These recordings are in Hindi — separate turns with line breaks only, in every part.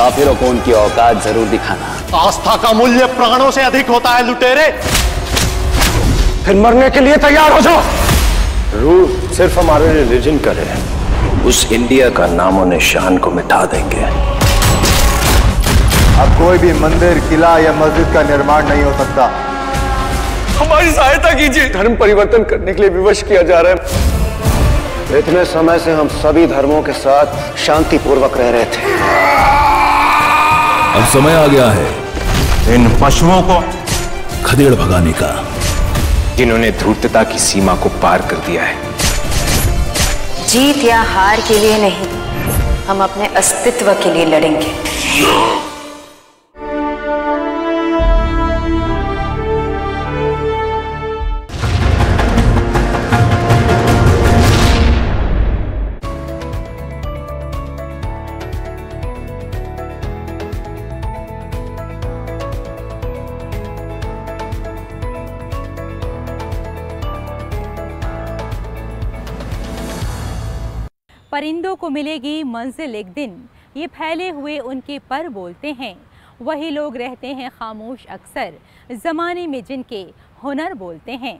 काफिरों को उनकी औकात जरूर दिखाना।
आस्था का मूल्य प्राणों से अधिक होता है लुटेरे।
फिर मरने के लिए तैयार हो जाओ। रूल सिर्फ हमारे रिलीजन का है, उस इंडिया का नामो निशान को मिटा देंगे।
अब कोई भी मंदिर, किला या मस्जिद का निर्माण नहीं हो सकता।
हमारी सहायता कीजिए। धर्म परिवर्तन करने के लिए विवश किया जा रहा है। इतने समय से हम सभी धर्मों के साथ शांतिपूर्वक रह रहे थे।
अब समय आ गया है
इन पशुओं को
खदेड़ भगाने का,
जिन्होंने धूर्तता की सीमा को पार कर दिया है।
जीत या हार के लिए नहीं, हम अपने अस्तित्व के लिए लड़ेंगे।
परिंदों को मिलेगी मंजिल एक दिन, ये फैले हुए उनके पर बोलते हैं। वही लोग रहते हैं खामोश अक्सर, ज़माने में जिनके हुनर बोलते हैं।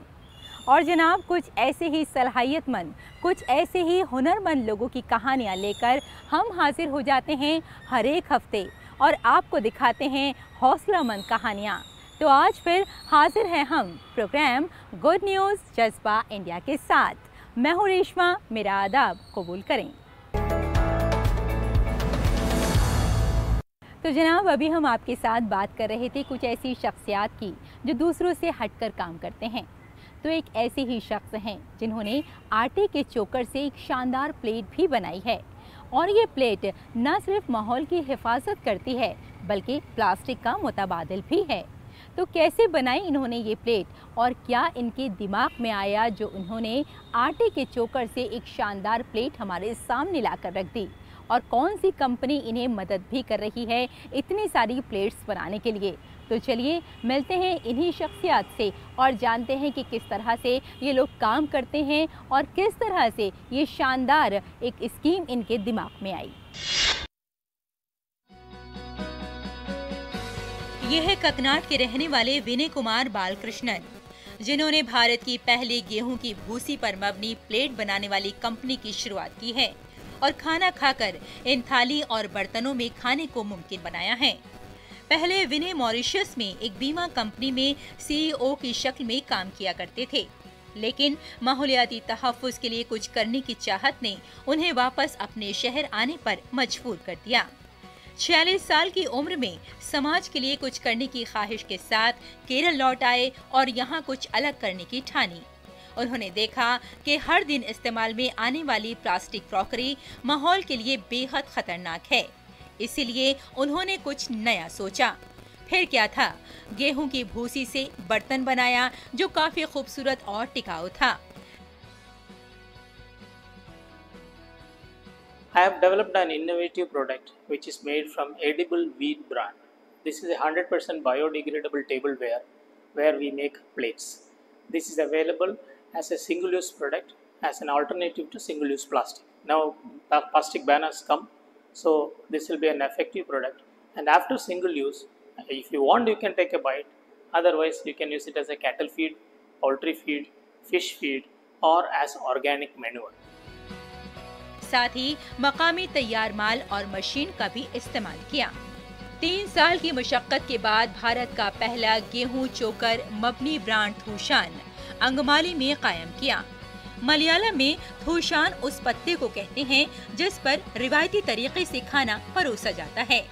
और जनाब, कुछ ऐसे ही सलाहियतमंद, कुछ ऐसे ही हुनरमंद लोगों की कहानियाँ लेकर हम हाजिर हो जाते हैं हर एक हफ्ते और आपको दिखाते हैं हौसलामंद कहानियाँ। तो आज फिर हाजिर हैं हम प्रोग्राम गुड न्यूज़ जज्बा इंडिया के साथ। मैं हूँ रेशमा, मेरा आदाब कबूल करें। तो जनाब, अभी हम आपके साथ बात कर रहे थे कुछ ऐसी शख्सियात की जो दूसरों से हटकर काम करते हैं। तो एक ऐसे ही शख्स हैं जिन्होंने आटे के चोकर से एक शानदार प्लेट भी बनाई है। और ये प्लेट न सिर्फ माहौल की हिफाजत करती है बल्कि प्लास्टिक का मुतबादिल भी है। तो कैसे बनाई इन्होंने ये प्लेट और क्या इनके दिमाग में आया जो उन्होंने आटे के चोकर से एक शानदार प्लेट हमारे सामने लाकर रख दी, और कौन सी कंपनी इन्हें मदद भी कर रही है इतनी सारी प्लेट्स बनाने के लिए। तो चलिए मिलते हैं इन्हीं शख्सियात से और जानते हैं कि किस तरह से ये लोग काम करते हैं और किस तरह से ये शानदार एक स्कीम इनके दिमाग में आई। ये है ककनाट के रहने वाले विनय कुमार बालकृष्णन, जिन्होंने भारत की पहली गेहूं की भूसी पर मबनी प्लेट बनाने वाली कंपनी की शुरुआत की है और खाना खाकर इन थाली और बर्तनों में खाने को मुमकिन बनाया है। पहले विनय मॉरिशस में एक बीमा कंपनी में सीईओ की शक्ल में काम किया करते थे, लेकिन माहौलियाती तहफ्फुज़ के लिए कुछ करने की चाहत ने उन्हें वापस अपने शहर आने पर मजबूर कर दिया। 46 साल की उम्र में समाज के लिए कुछ करने की ख्वाहिश के साथ केरल लौट आए और यहाँ कुछ अलग करने की ठानी। उन्होंने देखा कि हर दिन इस्तेमाल में आने वाली प्लास्टिक क्रॉकरी माहौल के लिए बेहद खतरनाक है, इसीलिए उन्होंने कुछ नया सोचा। फिर क्या था, गेहूं की भूसी से बर्तन बनाया जो काफी खूबसूरत और टिकाऊ था।
I have developed an innovative product which is made from edible wheat bran. This is a 100% biodegradable tableware where we make plates. This is available as a single-use product as an alternative to single-use plastic. Now plastic ban has come, so this will be an effective product. And after single use, if you want you can take a bite, otherwise you can use it as a cattle feed, poultry feed, fish feed or as organic manure.
साथ ही मकामी तैयार माल और मशीन का भी इस्तेमाल किया। 3 साल की मशक्कत के बाद भारत का पहला गेहूं चोकर मबनी ब्रांड थूशान अंगमाली में कायम किया। मलयालम में थूशान उस पत्ते को कहते हैं जिस पर रिवायती तरीके से खाना परोसा जाता है।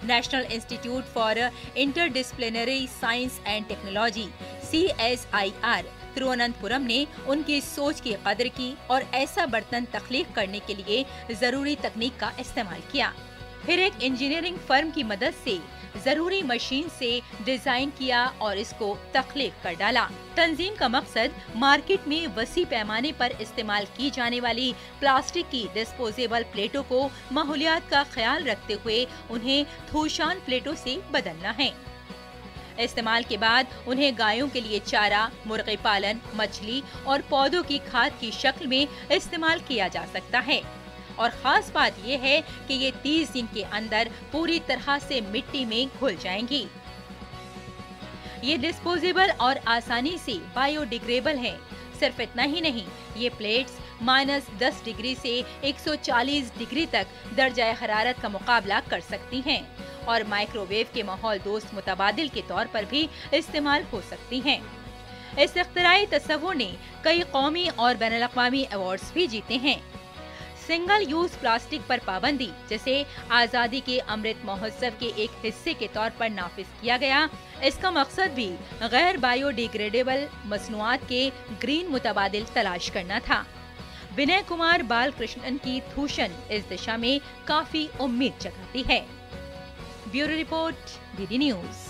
National institute for interdisciplinary science and technology CSIR Thiruvananthapuram ने उनकी सोच की कदर की और ऐसा बर्तन तख्लीक करने के लिए जरूरी तकनीक का इस्तेमाल किया। फिर एक इंजीनियरिंग फर्म की मदद से जरूरी मशीन से डिजाइन किया और इसको तख्लीक कर डाला। तंजीम का मकसद मार्केट में वसी पैमाने पर इस्तेमाल की जाने वाली प्लास्टिक की डिस्पोजेबल प्लेटों को माहौलियात का ख्याल रखते हुए उन्हें थूशान प्लेटों से बदलना है। इस्तेमाल के बाद उन्हें गायों के लिए चारा, मुर्गी पालन, मछली और पौधों की खाद की शक्ल में इस्तेमाल किया जा सकता है। और ख़ास बात ये है कि ये 30 दिन के अंदर पूरी तरह से मिट्टी में घुल जाएंगी। ये डिस्पोजेबल और आसानी से बायोडिग्रेडेबल है। सिर्फ इतना ही नहीं, ये प्लेट्स -10 डिग्री से 140 डिग्री तक दर्जा हरारत का मुकाबला कर सकती हैं और माइक्रोवेव के माहौल दोस्त मुतबादिल के तौर पर भी इस्तेमाल हो सकती हैं। इस इख्तिराई तस्वुर ने कई कौमी और बैनुल-अक़वामी अवार्ड्स भी जीते हैं। सिंगल यूज प्लास्टिक पर पाबंदी, जिसे आज़ादी के अमृत महोत्सव के एक हिस्से के तौर पर नाफिज किया गया, इसका मकसद भी गैर बायोडिग्रेडेबल मसनूआत के ग्रीन मुतबादिल तलाश करना था। विनय कुमार बालकृष्णन की थूषण इस दिशा में काफी उम्मीद जगाती है। Bureau report, DD news.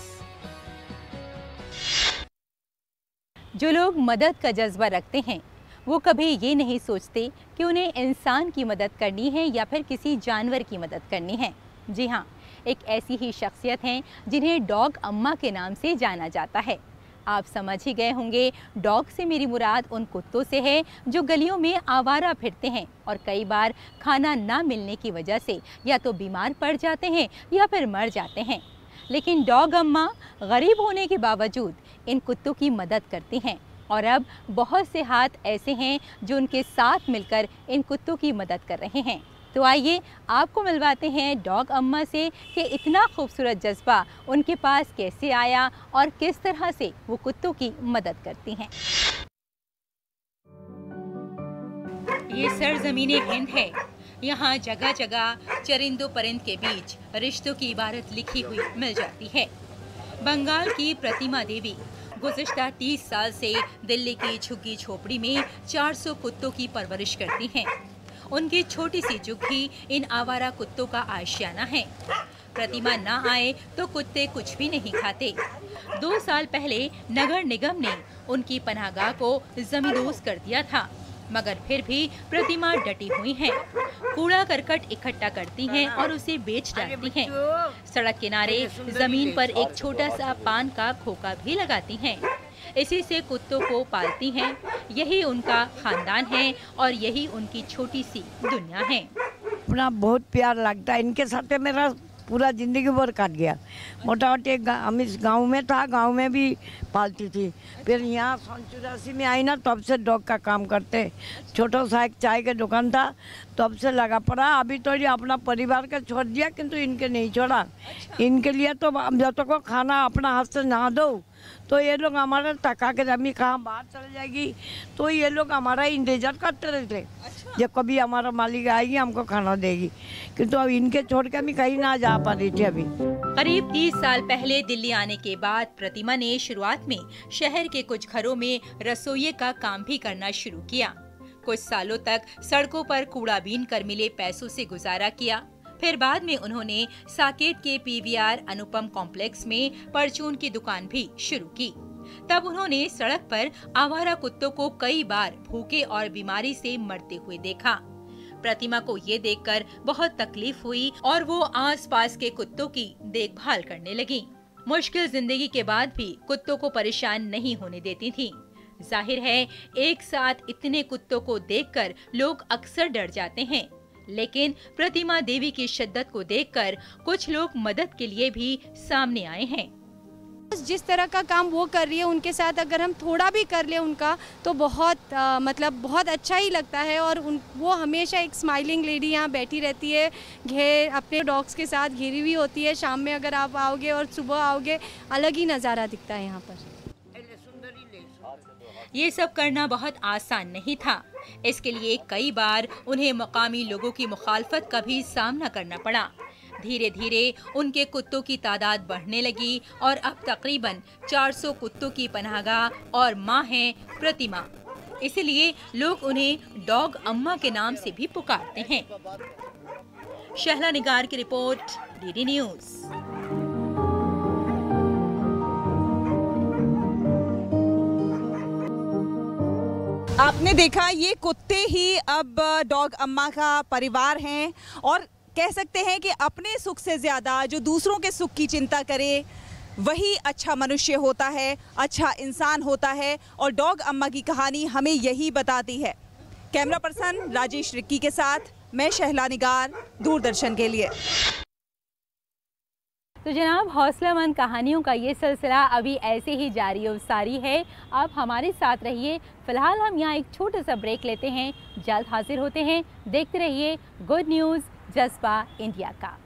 जो लोग मदद का जज्बा रखते हैं वो कभी ये नहीं सोचते कि उन्हें इंसान की मदद करनी है या फिर किसी जानवर की मदद करनी है। जी हाँ, एक ऐसी ही शख्सियत हैं जिन्हें डॉग अम्मा के नाम से जाना जाता है। आप समझ ही गए होंगे, डॉग से मेरी मुराद उन कुत्तों से है जो गलियों में आवारा फिरते हैं और कई बार खाना ना मिलने की वजह से या तो बीमार पड़ जाते हैं या फिर मर जाते हैं। लेकिन डॉग अम्मा गरीब होने के बावजूद इन कुत्तों की मदद करती हैं और अब बहुत से हाथ ऐसे हैं जो उनके साथ मिलकर इन कुत्तों की मदद कर रहे हैं। तो आइए आपको मिलवाते हैं डॉग अम्मा से कि इतना खूबसूरत जज्बा उनके पास कैसे आया और किस तरह से वो कुत्तों की मदद करती हैं। ये सरजमीने हिंद है। यहाँ जगह जगह चरिंदों परिंद के बीच रिश्तों की इबारत लिखी हुई मिल जाती है। बंगाल की प्रतिमा देवी गुज़िश्ता 30 साल से दिल्ली की झुग्गी झोपड़ी में 400 कुत्तों की परवरिश करती हैं। उनकी छोटी सी झुग्गी इन आवारा कुत्तों का आशियाना है। प्रतिमा ना आए तो कुत्ते कुछ भी नहीं खाते। 2 साल पहले नगर निगम ने उनकी पनाहगाह को ज़मींदोज़ कर दिया था, मगर फिर भी प्रतिमा डटी हुई हैं। कूड़ा करकट इकट्ठा करती हैं और उसे बेच डालती हैं। सड़क किनारे जमीन पर एक छोटा सा पान का खोखा भी लगाती हैं। इसी से कुत्तों को पालती हैं। यही उनका खानदान है और यही उनकी छोटी सी दुनिया है।
अपना बहुत प्यार लगता है इनके साथ। मेरा पूरा ज़िंदगी भर काट गया। मोटामोटी हम इस गांव में था, गांव में भी पालती थी। फिर यहाँ 84 में आई ना, तब से डॉग का काम करते। छोटा सा एक चाय का दुकान था, तब से लगा पड़ा। अभी तो ये अपना परिवार का छोड़ दिया, किंतु इनके नहीं छोड़ा। इनके लिए तो जब तक को खाना अपना हाथ से ना दो तो ये लोग हमारा टका के जमी कहाँ बाहर चल जाएगी, तो ये लोग हमारा इंतजार करते रहते। जब कभी हमारा मालिक आएगी हमको खाना देगी, किंतु अब इनके छोड़ के हम कहीं ना जा पा रही थी। अभी
करीब 30 साल पहले दिल्ली आने के बाद प्रतिमा ने शुरुआत में शहर के कुछ घरों में रसोई का काम भी करना शुरू किया। कुछ सालों तक सड़कों पर कूड़ा बीन कर मिले पैसों से गुजारा किया। फिर बाद में उन्होंने साकेत के पीवीआर अनुपम कॉम्प्लेक्स में परचून की दुकान भी शुरू की। तब उन्होंने सड़क पर आवारा कुत्तों को कई बार भूखे और बीमारी से मरते हुए देखा। प्रतिमा को ये देखकर बहुत तकलीफ हुई और वो आसपास के कुत्तों की देखभाल करने लगी। मुश्किल जिंदगी के बाद भी कुत्तों को परेशान नहीं होने देती थी। जाहिर है, एक साथ इतने कुत्तों को देखकर लोग अक्सर डर जाते हैं, लेकिन प्रतिमा देवी की शिद्दत को देखकर कुछ लोग मदद के लिए भी सामने आए हैं।
जिस तरह का काम वो कर रही है, उनके साथ अगर हम थोड़ा भी कर ले उनका, तो बहुत मतलब बहुत अच्छा ही लगता है। और वो हमेशा एक स्माइलिंग लेडी यहाँ बैठी रहती है, अपने डॉग्स के साथ घेरी हुई होती है। शाम में अगर आप आओगे और सुबह आओगे, अलग ही नज़ारा दिखता है यहाँ पर।
ये सब करना बहुत आसान नहीं था। इसके लिए कई बार उन्हें मकामी लोगों की मुखालफत का भी सामना करना पड़ा। धीरे धीरे उनके कुत्तों की तादाद बढ़ने लगी और अब तकरीबन 400 कुत्तों की पनाहगाह और माँ है प्रतिमा। इसलिए लोग उन्हें डॉग अम्मा के नाम से भी पुकारते हैं। शहला निगार की रिपोर्ट, डीडी न्यूज।
आपने देखा, ये कुत्ते ही अब डॉग अम्मा का परिवार हैं और कह सकते हैं कि अपने सुख से ज़्यादा जो दूसरों के सुख की चिंता करे वही अच्छा मनुष्य होता है, अच्छा इंसान होता है। और डॉग अम्मा की कहानी हमें यही बताती है। कैमरा पर्सन राजेश रिक्की के साथ मैं शहला निगार, दूरदर्शन के लिए।
तो जनाब, हौसलामंद कहानियों का ये सिलसिला अभी ऐसे ही जारी और सारी है। आप हमारे साथ रहिए। फिलहाल हम यहाँ एक छोटा सा ब्रेक लेते हैं, जल्द हाजिर होते हैं। देखते रहिए गुड न्यूज़ जज्बा इंडिया का।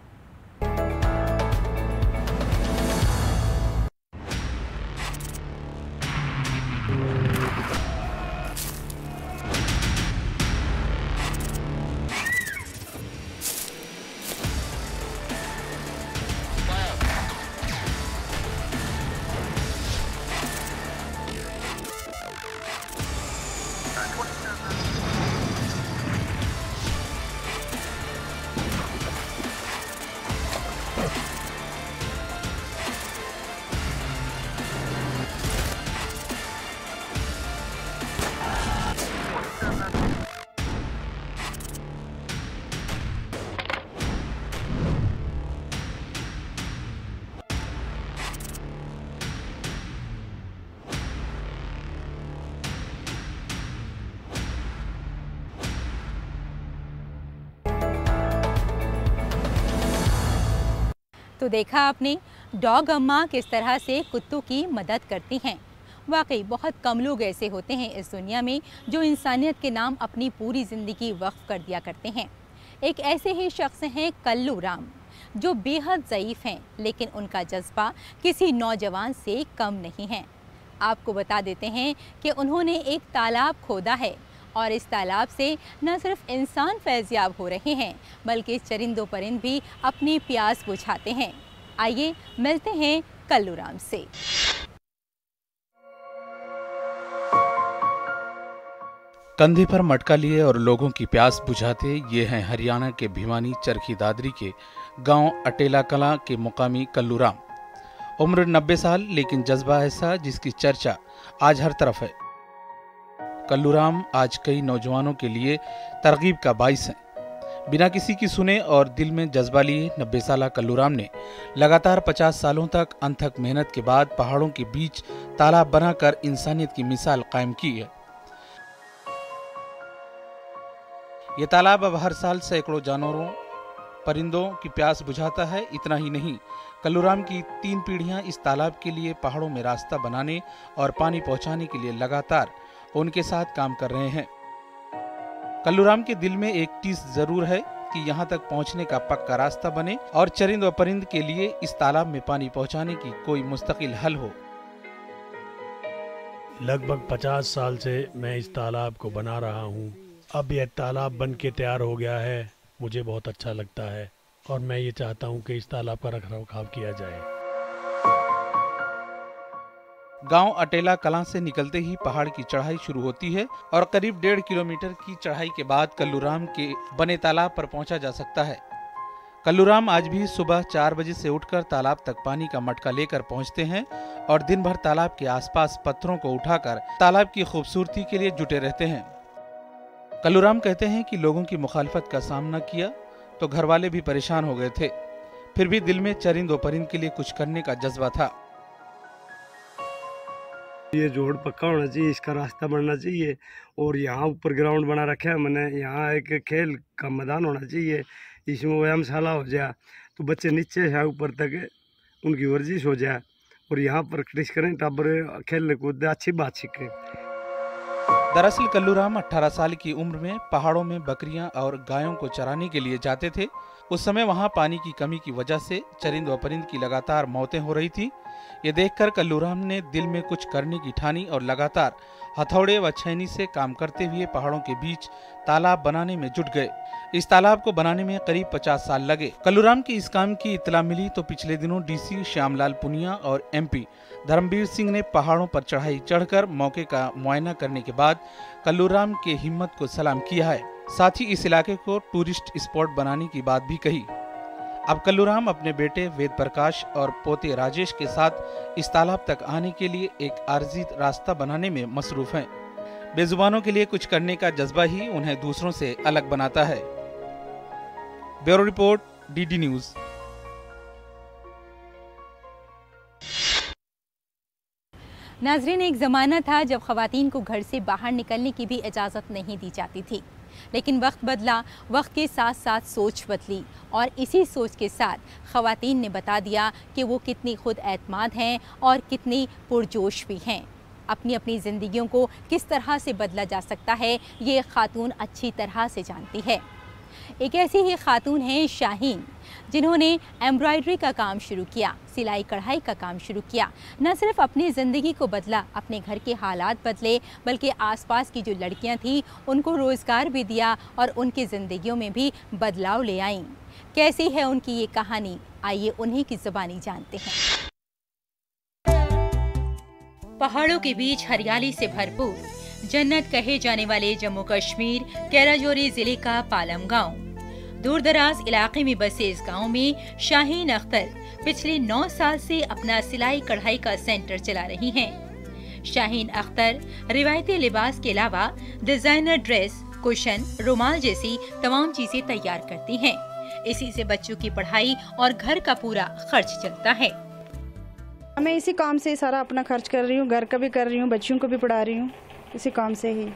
तो देखा आपने डॉग अम्मा किस तरह से कुत्तों की मदद करती हैं। वाकई बहुत कम लोग ऐसे होते हैं इस दुनिया में जो इंसानियत के नाम अपनी पूरी ज़िंदगी वक्फ कर दिया करते हैं। एक ऐसे ही शख्स हैं कल्लू राम, जो बेहद ज़ईफ़ हैं, लेकिन उनका जज्बा किसी नौजवान से कम नहीं है। आपको बता देते हैं कि उन्होंने एक तालाब खोदा है और इस तालाब से न सिर्फ इंसान फैज़याब हो रहे हैं, बल्कि चरिंदों परिंद भी अपनी प्यास बुझाते हैं। आइए मिलते हैं कल्लू राम से।
कंधे पर मटका लिए और लोगों की प्यास बुझाते ये हैं हरियाणा के भिवानी चरखी दादरी के गांव अटेला कलां के मुकामी कल्लू राम। उम्र 90 साल, लेकिन जज्बा ऐसा जिसकी चर्चा आज हर तरफ है। कल्लू राम आज कई नौजवानों के लिए तरगीब का बाइस हैं। बिना किसी की सुने और दिल में जज्बा लिए 90 साला कल्लू राम ने लगातार 50 सालों तक अनथक मेहनत के बाद पहाड़ों के बीच तालाब बनाकर इंसानियत की मिसाल कायम की है। ये तालाब अब हर साल सैकड़ों जानवरों परिंदों की प्यास बुझाता है। इतना ही नहीं, कल्लू राम की 3 पीढ़ियां इस तालाब के लिए पहाड़ों में रास्ता बनाने और पानी पहुंचाने के लिए लगातार उनके साथ काम कर रहे हैं। कल्लू राम के दिल में एक टीस जरूर है कि यहाँ तक पहुँचने का पक्का रास्ता बने और चरिंद व परिंद के लिए इस तालाब में पानी पहुँचाने की कोई मुस्तकिल हल हो।
लगभग 50 साल से मैं इस तालाब को बना रहा हूँ। अब यह तालाब बन के तैयार हो गया है। मुझे बहुत अच्छा लगता है और मैं ये चाहता हूँ कि इस तालाब का रखरखाव किया जाए।
गांव अटेला कलां से निकलते ही पहाड़ की चढ़ाई शुरू होती है और करीब 1.5 किलोमीटर की चढ़ाई के बाद कल्लू राम के बने तालाब पर पहुंचा जा सकता है। कल्लू राम आज भी सुबह 4 बजे से उठकर तालाब तक पानी का मटका लेकर पहुंचते हैं और दिन भर तालाब के आसपास पत्थरों को उठाकर तालाब की खूबसूरती के लिए जुटे रहते हैं। कल्लू राम कहते हैं कि लोगों की मुखालफत का सामना किया तो घर वाले भी परेशान हो गए थे, फिर भी दिल में चरिंद व परिंद के लिए कुछ करने का जज्बा था।
ये जोड़ पक्का होना चाहिए, इसका रास्ता बनना चाहिए और यहाँ ऊपर ग्राउंड बना रखा है मैंने। यहाँ एक खेल का मैदान होना चाहिए, इसमें व्यायामशाला हो जाए तो बच्चे नीचे है ऊपर तक उनकी वर्जिश हो जाए और यहाँ प्रैक्टिस करें, टाबर खेलने कूदे, अच्छी बात सीखें।
दरअसल कल्लू राम 18 साल की उम्र में पहाड़ों में बकरियां और गायों को चराने के लिए जाते थे। उस समय वहां पानी की कमी की वजह से चरिंद व परिंद की लगातार मौतें हो रही थी। ये देखकर कल्लू राम ने दिल में कुछ करने की ठानी और लगातार हथौड़े व छैनी से काम करते हुए पहाड़ों के बीच तालाब बनाने में जुट गए। इस तालाब को बनाने में करीब 50 साल लगे। कल्लू राम की इस काम की इत्तला मिली तो पिछले दिनों डीसी श्यामलाल पुनिया और एमपी धर्मवीर सिंह ने पहाड़ों पर चढ़ाई चढ़कर मौके का मुआयना करने के बाद कल्लू राम के हिम्मत को सलाम किया है। साथ ही इस इलाके को टूरिस्ट स्पॉट बनाने की बात भी कही। अब कल्लू राम अपने बेटे वेद प्रकाश और पोते राजेश के साथ इस तालाब तक आने के लिए एक आर्जी रास्ता बनाने में मसरूफ हैं। बेजुबानों के लिए कुछ करने का जज्बा ही उन्हें दूसरों से अलग बनाता है। Bureau report, DD news.
नाजरीन, एक ज़माना था जब ख़वातीन को घर से बाहर निकलने की भी इजाज़त नहीं दी जाती थी, लेकिन वक्त बदला, वक्त के साथ साथ सोच बदली और इसी सोच के साथ ख़वातीन ने बता दिया कि वो कितनी खुद एतमाद हैं और कितनी पुरजोश भी हैं। अपनी अपनी ज़िंदगियों को किस तरह से बदला जा सकता है ये खातून अच्छी तरह से जानती है। एक ऐसी ही खातून हैं शाहीन, जिन्होंने एम्ब्रॉयडरी का काम शुरू किया, सिलाई कढ़ाई का काम शुरू किया। न सिर्फ अपनी ज़िंदगी को बदला, अपने घर के हालात बदले, बल्कि आसपास की जो लड़कियां थीं उनको रोज़गार भी दिया और उनकी ज़िंदगियों में भी बदलाव ले आईं। कैसी है उनकी ये कहानी, आइए उन्हीं की ज़बानी जानते हैं। पहाड़ों के बीच हरियाली से भरपूर जन्नत कहे जाने वाले जम्मू कश्मीर के राजौरी जिले का पालम गांव, दूर दराज इलाके में बसे इस गांव में शाहीन अख्तर पिछले 9 साल से अपना सिलाई कढ़ाई का सेंटर चला रही हैं। शाहीन अख्तर रिवायती लिबास के अलावा डिजाइनर ड्रेस, कुशन, रुमाल जैसी तमाम चीजें तैयार करती हैं। इसी से बच्चों की पढ़ाई और घर का पूरा खर्च चलता है।
मैं इसी काम से सारा अपना खर्च कर रही हूँ, घर का भी कर रही हूँ, बच्चियों को भी पढ़ा रही हूँ। इसी काम से ही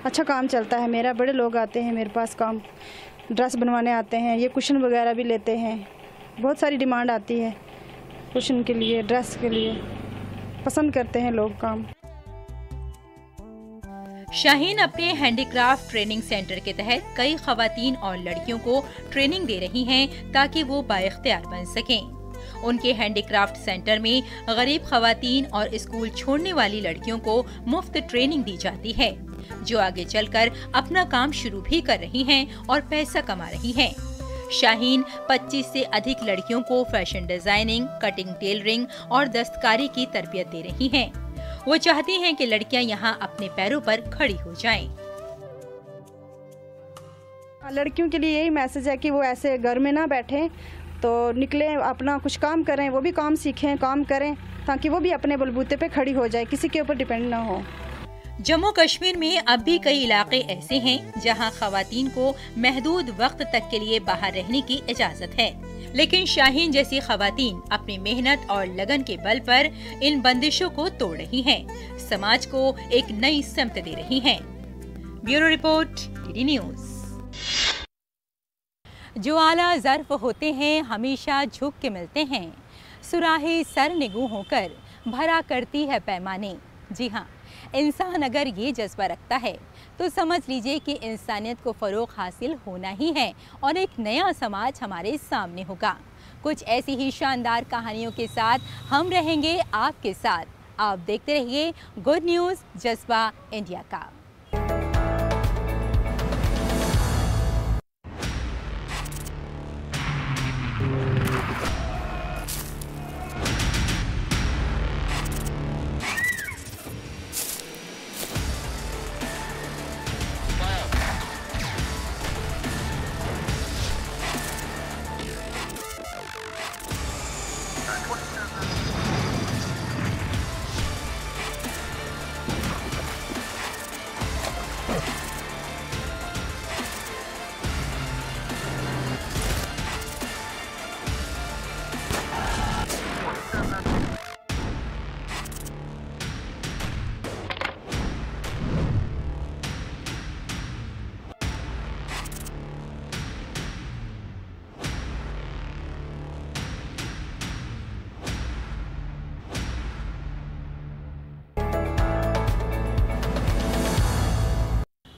अच्छा काम चलता है मेरा। बड़े लोग आते हैं मेरे पास, काम ड्रेस बनवाने आते हैं, ये कुशन वगैरह भी लेते हैं। बहुत सारी डिमांड आती है कुशन के लिए, ड्रेस के लिए, पसंद करते हैं लोग काम।
शाहीन अपने हैंडीक्राफ्ट ट्रेनिंग सेंटर के तहत कई खवातीन और लड़कियों को ट्रेनिंग दे रही हैं ताकि वो बाइख्तियार बन सकें। उनके हैंडीक्राफ्ट सेंटर में गरीब खवातीन और स्कूल छोड़ने वाली लड़कियों को मुफ्त ट्रेनिंग दी जाती है, जो आगे चलकर अपना काम शुरू भी कर रही हैं और पैसा कमा रही हैं। शाहीन 25 से अधिक लड़कियों को फैशन डिजाइनिंग, कटिंग, टेलरिंग और दस्तकारी की तरबियत दे रही हैं। वो चाहती हैं कि लड़कियां यहाँ अपने पैरों पर खड़ी हो जाएं।
लड़कियों के लिए यही मैसेज है कि वो ऐसे घर में ना बैठें, तो निकले, अपना कुछ काम करें, वो भी काम सीखें, काम करें, ताकि वो भी अपने बलबूते पे खड़ी हो जाए, किसी के ऊपर डिपेंड ना हो।
जम्मू कश्मीर में अब भी कई इलाके ऐसे हैं जहां खवातीन को महदूद वक्त तक के लिए बाहर रहने की इजाजत है, लेकिन शाहीन जैसी खवातीन अपनी मेहनत और लगन के बल पर इन बंदिशों को तोड़ रही हैं, समाज को एक नई समत दे रही हैं। Bureau report, DD news. जो आला ज़र्फ होते हैं हमेशा झुक के मिलते हैं, सुराही सर निगू होकर भरा करती है पैमाने। जी हाँ, इंसान अगर ये जज्बा रखता है तो समझ लीजिए कि इंसानियत को फ़रोग़ हासिल होना ही है और एक नया समाज हमारे सामने होगा। कुछ ऐसी ही शानदार कहानियों के साथ हम रहेंगे आपके साथ। आप देखते रहिए गुड न्यूज़ जज्बा इंडिया का।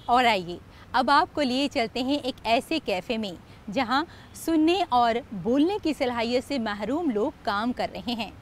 और आइए अब आपको लिए चलते हैं एक ऐसे कैफ़े में जहां सुनने और बोलने की सलाहियत से महरूम लोग काम कर रहे हैं।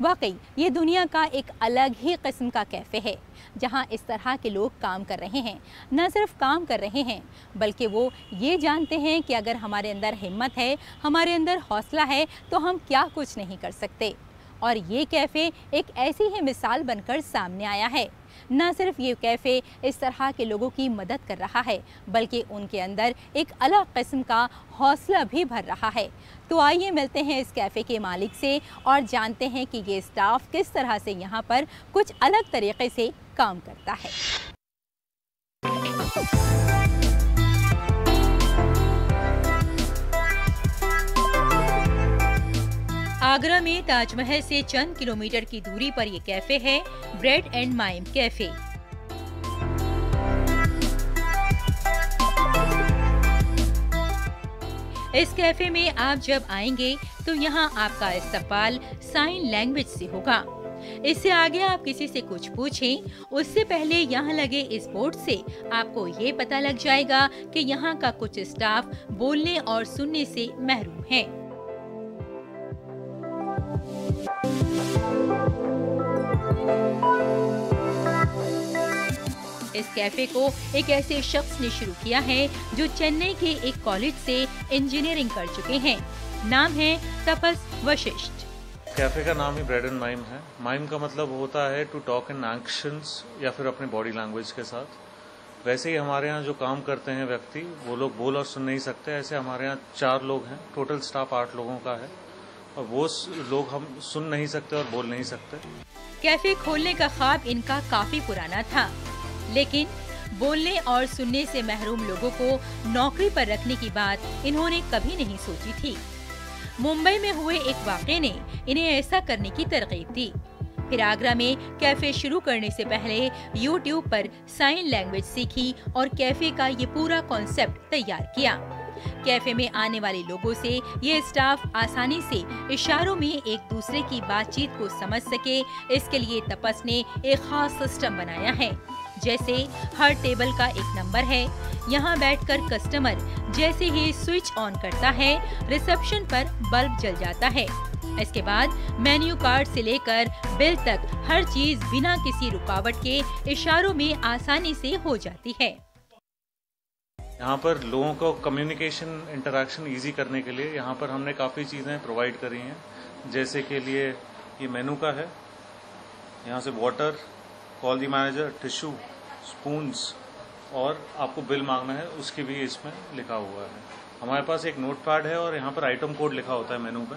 वाकई ये दुनिया का एक अलग ही किस्म का कैफ़े है जहां इस तरह के लोग काम कर रहे हैं। न सिर्फ काम कर रहे हैं बल्कि वो ये जानते हैं कि अगर हमारे अंदर हिम्मत है, हमारे अंदर हौसला है तो हम क्या कुछ नहीं कर सकते। और ये कैफ़े एक ऐसी ही मिसाल बनकर सामने आया है। न सिर्फ ये कैफ़े इस तरह के लोगों की मदद कर रहा है बल्कि उनके अंदर एक अलग किस्म का हौसला भी भर रहा है। तो आइए मिलते हैं इस कैफ़े के मालिक से और जानते हैं कि ये स्टाफ किस तरह से यहाँ पर कुछ अलग तरीके से काम करता है। आगरा में ताजमहल से चंद किलोमीटर की दूरी पर ये कैफे है ब्रेड एंड माइम कैफे। इस कैफे में आप जब आएंगे तो यहाँ आपका इस्तकबाल साइन लैंग्वेज से होगा। इससे आगे आप किसी से कुछ पूछें, उससे पहले यहाँ लगे इस बोर्ड से आपको ये पता लग जाएगा कि यहाँ का कुछ स्टाफ बोलने और सुनने से महरूम है। इस कैफे को एक ऐसे शख्स ने शुरू किया है जो चेन्नई के एक कॉलेज से इंजीनियरिंग कर चुके हैं। नाम है तपस वशिष्ठ।
कैफे का नाम ही ब्रेड एंड माइम है। माइम का मतलब होता है टू टॉक इन एक्शंस या फिर अपने बॉडी लैंग्वेज के साथ। वैसे ही हमारे यहाँ जो काम करते हैं व्यक्ति, वो लोग बोल और सुन नहीं सकते। ऐसे हमारे यहाँ 4 लोग हैं, टोटल स्टाफ 8 लोगों का है, और वो लोग हम सुन नहीं सकते और बोल नहीं सकते।
कैफे खोलने का ख्वाब इनका काफी पुराना था, लेकिन बोलने और सुनने से महरूम लोगों को नौकरी पर रखने की बात इन्होंने कभी नहीं सोची थी। मुंबई में हुए एक वाक़े ने इन्हें ऐसा करने की तरकीब दी। फिर आगरा में कैफे शुरू करने से पहले YouTube पर साइन लैंग्वेज सीखी और कैफे का ये पूरा कॉन्सेप्ट तैयार किया। कैफे में आने वाले लोगों से ये स्टाफ आसानी से इशारों में एक दूसरे की बातचीत को समझ सके, इसके लिए तपस ने एक खास सिस्टम बनाया है। जैसे हर टेबल का एक नंबर है। यहाँ बैठकर कस्टमर जैसे ही स्विच ऑन करता है, रिसेप्शन पर बल्ब जल जाता है। इसके बाद मेन्यू कार्ड से लेकर बिल तक हर चीज बिना किसी रुकावट के इशारों में आसानी से हो जाती है।
यहाँ पर लोगों को कम्युनिकेशन इंटरेक्शन इजी करने के लिए यहाँ पर हमने काफ़ी चीज़ें प्रोवाइड करी हैं। जैसे के लिए ये मेनू का है, यहाँ से वाटर, कॉल दी मैनेजर, टिश्यू, स्पून्स, और आपको बिल मांगना है उसकी भी इसमें लिखा हुआ है। हमारे पास एक नोट पैड है और यहाँ पर आइटम कोड लिखा होता है मेनू पे।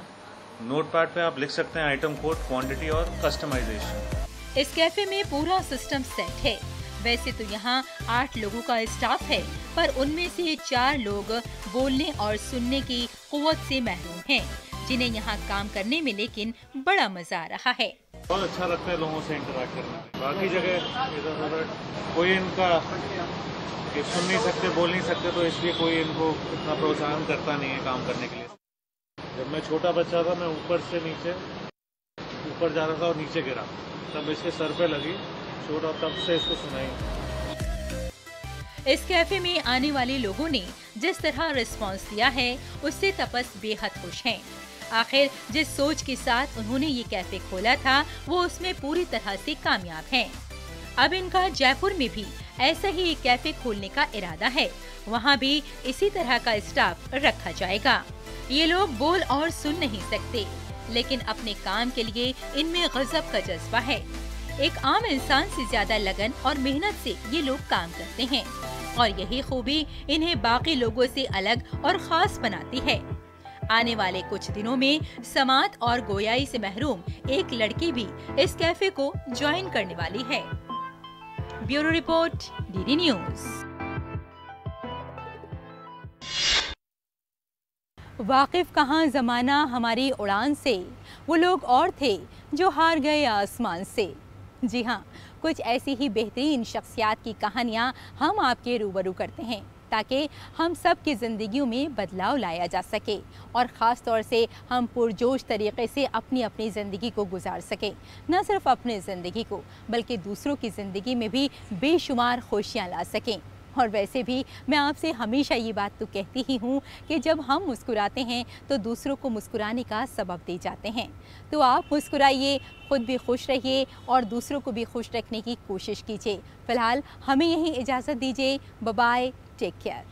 नोट पैड पे आप लिख सकते हैं आइटम कोड, क्वांटिटी और कस्टमाइजेशन।
इस कैफे में पूरा सिस्टम सेट है। वैसे तो यहाँ 8 लोगों का स्टाफ है, पर उनमें से 4 लोग बोलने और सुनने की कुव्वत से महरूम हैं, जिन्हें यहाँ काम करने में लेकिन बड़ा मजा आ रहा है।
बहुत अच्छा लगता है लोगों से इंटरेक्ट करना। बाकी जगह इधर उधर कोई इनका सुन नहीं सकते, बोल नहीं सकते, तो इसलिए कोई इनको इतना प्रोत्साहन करता नहीं है काम करने के लिए। जब मैं छोटा बच्चा था, मैं ऊपर से नीचे ऊपर जा रहा था और नीचे गिरा, तब इसके सर पे लगी चोट और तब से इसको सुनाई।
इस कैफे में आने वाले लोगों ने जिस तरह रिस्पांस दिया है, उससे तपस बेहद खुश हैं। आखिर जिस सोच के साथ उन्होंने ये कैफे खोला था, वो उसमें पूरी तरह से कामयाब हैं। अब इनका जयपुर में भी ऐसा ही एक कैफे खोलने का इरादा है। वहाँ भी इसी तरह का स्टाफ रखा जाएगा। ये लोग बोल और सुन नहीं सकते, लेकिन अपने काम के लिए इनमें गजब का जज्बा है। एक आम इंसान से ज्यादा लगन और मेहनत से ये लोग काम करते हैं, और यही खूबी इन्हें बाकी लोगों से अलग और खास बनाती है। आने वाले कुछ दिनों में समात और गोयाई से महरूम एक लड़की भी इस कैफे को ज्वाइन करने वाली है। Bureau report, DD news. वाकिफ कहाँ जमाना हमारी उड़ान से, वो लोग और थे जो हार गए आसमान से। जी हाँ, कुछ ऐसी ही बेहतरीन शख्सियात की कहानियाँ हम आपके रूबरू करते हैं, ताकि हम सब की ज़िंदगियों में बदलाव लाया जा सके, और ख़ास तौर से हम पुरजोश तरीक़े से अपनी अपनी ज़िंदगी को गुजार सकें। न सिर्फ अपनी ज़िंदगी को, बल्कि दूसरों की ज़िंदगी में भी बेशुमार खुशियाँ ला सकें। और वैसे भी मैं आपसे हमेशा ये बात तो कहती ही हूँ कि जब हम मुस्कुराते हैं तो दूसरों को मुस्कुराने का सबब दे जाते हैं। तो आप मुस्कुराइए, खुद भी खुश रहिए और दूसरों को भी खुश रखने की कोशिश कीजिए। फ़िलहाल हमें यहीं इजाज़त दीजिए। Bye bye, take care.